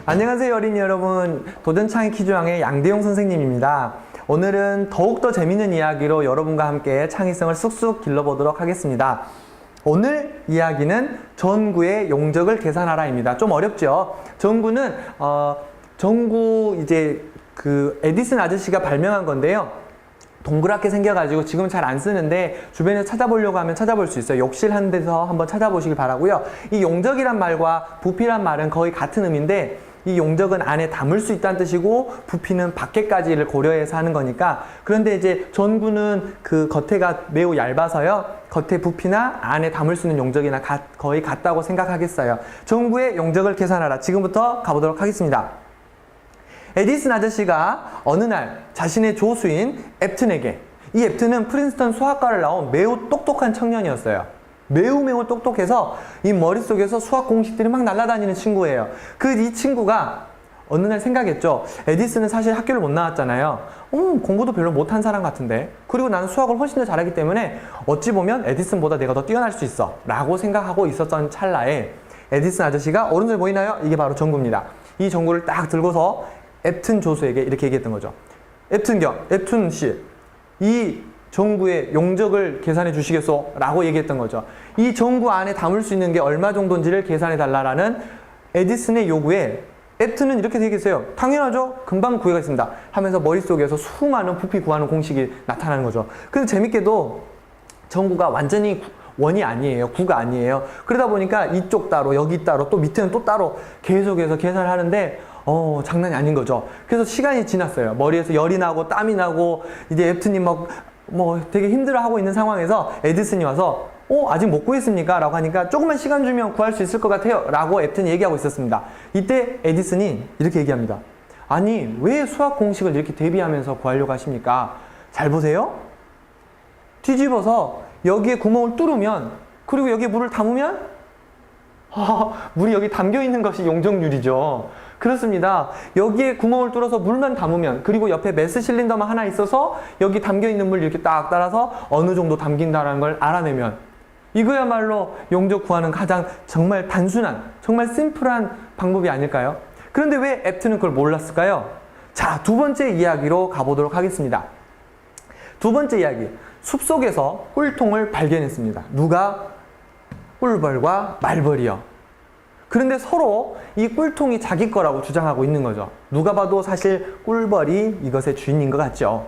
안녕하세요 어린이 여러분, 도전창의 퀴즈왕의 양대용 선생님입니다. 오늘은 더욱더 재밌는 이야기로 여러분과 함께 창의성을 쑥쑥 길러보도록 하겠습니다. 오늘 이야기는 전구의 용적을 계산하라입니다. 좀 어렵죠? 전구는 전구 이제 그 에디슨 아저씨가 발명한 건데요. 동그랗게 생겨가지고 지금 잘 안 쓰는데 주변에서 찾아보려고 하면 찾아볼 수 있어요. 욕실한 데서 한번 찾아보시길 바라고요. 이 용적이란 말과 부피란 말은 거의 같은 의미인데, 이 용적은 안에 담을 수 있다는 뜻이고 부피는 밖에까지를 고려해서 하는 거니까. 그런데 이제 전구는 그 겉에가 매우 얇아서요, 겉에 부피나 안에 담을 수 있는 용적이나 거의 같다고 생각하겠어요. 전구의 용적을 계산하라. 지금부터 가보도록 하겠습니다. 에디슨 아저씨가 어느 날 자신의 조수인 앱튼에게, 이 앱튼은 프린스턴 수학과를 나온 매우 똑똑한 청년이었어요. 매우 똑똑해서 이 머릿속에서 수학 공식들이 막 날아다니는 친구예요. 이 친구가 어느 날 생각했죠. 에디슨은 사실 학교를 못 나왔잖아요. 공부도 별로 못한 사람 같은데, 그리고 나는 수학을 훨씬 더 잘하기 때문에 어찌 보면 에디슨보다 내가 더 뛰어날 수 있어 라고 생각하고 있었던 찰나에 에디슨 아저씨가 오른쪽에 보이나요? 이게 바로 전구입니다. 이 전구를 딱 들고서 앱튼 조수에게 이렇게 얘기했던 거죠. 앱튼 씨, 이 전구의 용적을 계산해 주시겠소? 라고 얘기했던 거죠. 이 전구 안에 담을 수 있는 게 얼마 정도인지를 계산해 달라라는 에디슨의 요구에 앱튼은 이렇게 얘기했어요. 당연하죠. 금방 구해가겠습니다. 하면서 머릿속에서 수많은 부피 구하는 공식이 나타나는 거죠. 근데 재밌게도 전구가 완전히 원이 아니에요. 구가 아니에요. 그러다 보니까 이쪽 따로, 여기 따로, 또 밑에는 또 따로 계속해서 계산을 하는데 장난이 아닌 거죠. 그래서 시간이 지났어요. 머리에서 열이 나고 땀이 나고 이제 앱튼이 되게 힘들어하고 있는 상황에서 에디슨이 와서 아직 못 구했습니까? 라고 하니까 조금만 시간 주면 구할 수 있을 것 같아요 라고 앱튼이 얘기하고 있었습니다. 이때 에디슨이 이렇게 얘기합니다. 아니, 왜 수학 공식을 이렇게 대비하면서 구하려고 하십니까? 잘 보세요. 뒤집어서 여기에 구멍을 뚫으면, 그리고 여기에 물을 담으면 물이 여기 담겨 있는 것이 용적률이죠. 그렇습니다. 여기에 구멍을 뚫어서 물만 담으면, 그리고 옆에 메스 실린더만 하나 있어서 여기 담겨 있는 물 이렇게 딱 따라서 어느 정도 담긴다는 걸 알아내면, 이거야말로 용적 구하는 가장 정말 단순한, 정말 심플한 방법이 아닐까요? 그런데 왜 앱튼은 그걸 몰랐을까요? 자, 두 번째 이야기로 가보도록 하겠습니다. 두 번째 이야기, 숲속에서 꿀통을 발견했습니다. 누가? 꿀벌과 말벌이요. 그런데 서로 이 꿀통이 자기 거라고 주장하고 있는 거죠. 누가 봐도 사실 꿀벌이 이것의 주인인 것 같죠.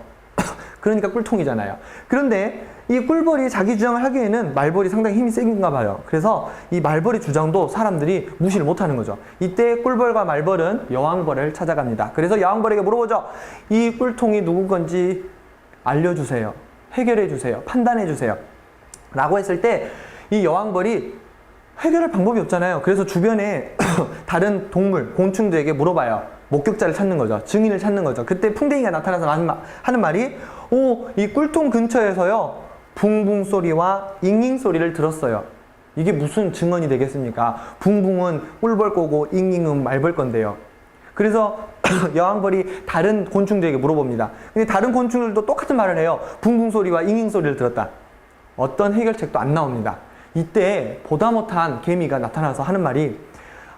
그러니까 꿀통이잖아요. 그런데 이 꿀벌이 자기 주장을 하기에는 말벌이 상당히 힘이 세긴가 봐요. 그래서 이 말벌의 주장도 사람들이 무시를 못하는 거죠. 이때 꿀벌과 말벌은 여왕벌을 찾아갑니다. 그래서 여왕벌에게 물어보죠. 이 꿀통이 누구 건지 알려주세요. 해결해 주세요. 판단해 주세요. 라고 했을 때 이 여왕벌이 해결할 방법이 없잖아요. 그래서 주변에 다른 동물, 곤충들에게 물어봐요. 목격자를 찾는 거죠. 증인을 찾는 거죠. 그때 풍뎅이가 나타나서 하는 말이, 이 꿀통 근처에서요, 붕붕 소리와 잉잉 소리를 들었어요. 이게 무슨 증언이 되겠습니까? 붕붕은 꿀벌 거고 잉잉은 말벌 건데요. 그래서 여왕벌이 다른 곤충들에게 물어봅니다. 근데 다른 곤충들도 똑같은 말을 해요. 붕붕 소리와 잉잉 소리를 들었다. 어떤 해결책도 안 나옵니다. 이때 보다 못한 개미가 나타나서 하는 말이,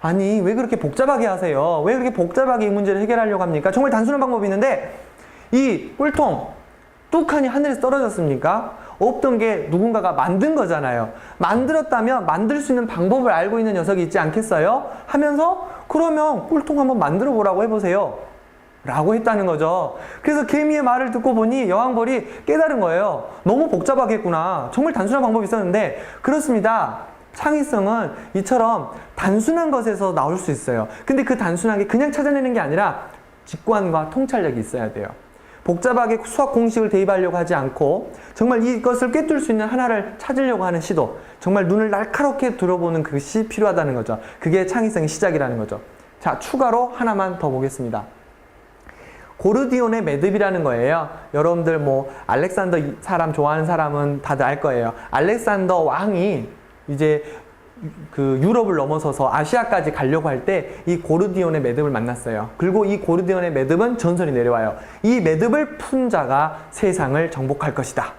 아니, 왜 그렇게 복잡하게 하세요? 왜 그렇게 복잡하게 이 문제를 해결하려고 합니까? 정말 단순한 방법이 있는데, 이 꿀통 뚝하니 하늘에서 떨어졌습니까? 없던 게 누군가가 만든 거잖아요. 만들었다면 만들 수 있는 방법을 알고 있는 녀석이 있지 않겠어요? 하면서, 그러면 꿀통 한번 만들어 보라고 해보세요 라고 했다는 거죠. 그래서 개미의 말을 듣고 보니 여왕벌이 깨달은 거예요. 너무 복잡하게 했구나. 정말 단순한 방법이 있었는데. 그렇습니다. 창의성은 이처럼 단순한 것에서 나올 수 있어요. 근데 그 단순한 게 그냥 찾아내는 게 아니라 직관과 통찰력이 있어야 돼요. 복잡하게 수학 공식을 대입하려고 하지 않고 정말 이것을 꿰뚫을 수 있는 하나를 찾으려고 하는 시도, 정말 눈을 날카롭게 들어보는 그것이 필요하다는 거죠. 그게 창의성의 시작이라는 거죠. 자, 추가로 하나만 더 보겠습니다. 고르디온의 매듭이라는 거예요. 여러분들 알렉산더 사람 좋아하는 사람은 다들 알 거예요. 알렉산더 왕이 이제 그 유럽을 넘어서서 아시아까지 가려고 할 때 이 고르디온의 매듭을 만났어요. 그리고 이 고르디온의 매듭은 전설이 내려와요. 이 매듭을 푼 자가 세상을 정복할 것이다.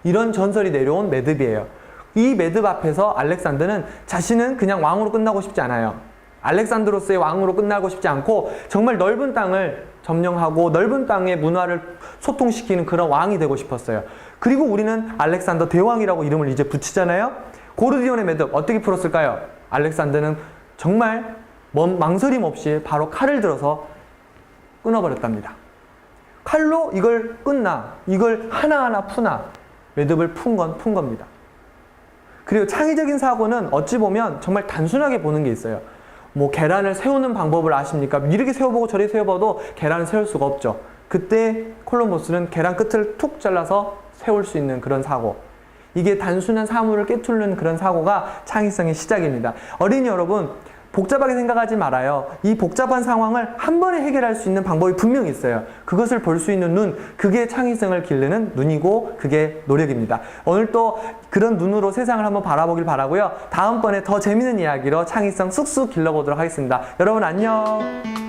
이런 전설이 내려온 매듭이에요. 이 매듭 앞에서 알렉산더는 자신은 그냥 왕으로 끝나고 싶지 않아요. 알렉산드로스의 왕으로 끝나고 싶지 않고 정말 넓은 땅을 점령하고 넓은 땅의 문화를 소통시키는 그런 왕이 되고 싶었어요. 그리고 우리는 알렉산더 대왕이라고 이름을 이제 붙이잖아요. 고르디온의 매듭 어떻게 풀었을까요? 알렉산더는 정말 망설임 없이 바로 칼을 들어서 끊어버렸답니다. 칼로 이걸 끊나, 이걸 하나하나 푸나, 매듭을 푼 겁니다. 그리고 창의적인 사고는 어찌 보면 정말 단순하게 보는 게 있어요. 뭐 계란을 세우는 방법을 아십니까? 이렇게 세워보고 저렇게 세워봐도 계란을 세울 수가 없죠. 그때 콜럼버스는 계란 끝을 툭 잘라서 세울 수 있는 그런 사고. 이게 단순한 사물을 꿰뚫는 그런 사고가 창의성의 시작입니다. 어린이 여러분, 복잡하게 생각하지 말아요. 이 복잡한 상황을 한 번에 해결할 수 있는 방법이 분명히 있어요. 그것을 볼 수 있는 눈, 그게 창의성을 기르는 눈이고 그게 노력입니다. 오늘 또 그런 눈으로 세상을 한번 바라보길 바라고요. 다음번에 더 재밌는 이야기로 창의성 쑥쑥 길러보도록 하겠습니다. 여러분 안녕.